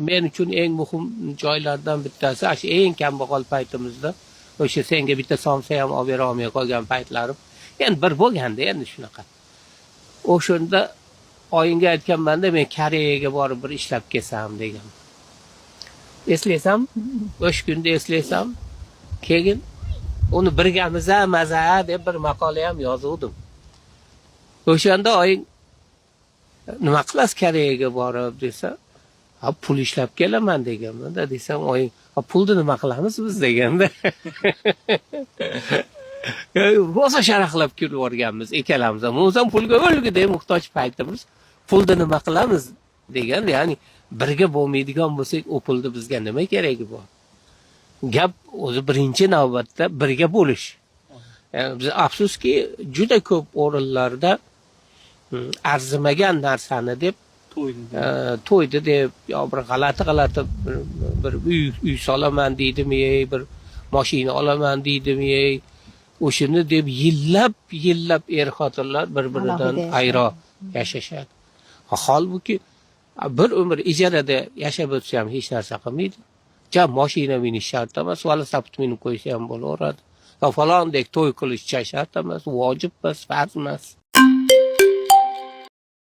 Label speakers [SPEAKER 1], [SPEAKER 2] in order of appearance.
[SPEAKER 1] men uchun eng muhim joylardan bittasi shu eng kambag'al paytimizda o'sha senga bitta somsa ham olib bera olmay qolgan paytlarim endi bir bo'lganda endi shunaqa. O'shanda oyimga aytganmanda men Koreyaga borib bir ishlab kelsam degan. Eslaysam, o'sha kunda eslaysam, keyin uni birgamiz maza deb bir maqola ham yozuvdim. O'shanda oying nima qilasiz Koreyaga borib desa, "Ha, pul ishlab kelaman" deganman-da, desam oying, "Ha, pulni nima qilamiz biz" deganda. Rosa sharaqlab kulib yuborganmiz ikkalamiz ham. O'zim pulga o'lgudek muhtoj paytimiz, pulni nima qilamiz degan, ya'ni birga bo'lmaydigan bo'lsak, u pulni bizga nima keragi bor? Gap o'zi birinchi navbatda birga bo'lish. Biz afsuski juda ko'p o'rinlarda arzimagan narsani deb to'ydi deb yo bir g'alati bir uy solaman deydimi, bir mashina olaman deydimi, o'shini deb yillab er-xotinlar bir-biridan ayro yashashadi. Holbuki bir umr ijarada yashab o'tsa ham hech narsa qilmaydi. Mashina minish shart emas, velosiped minib qo'ysa ham bo'laveradi. Falondek to'y qilish shart emas, vojib emas, farz emas.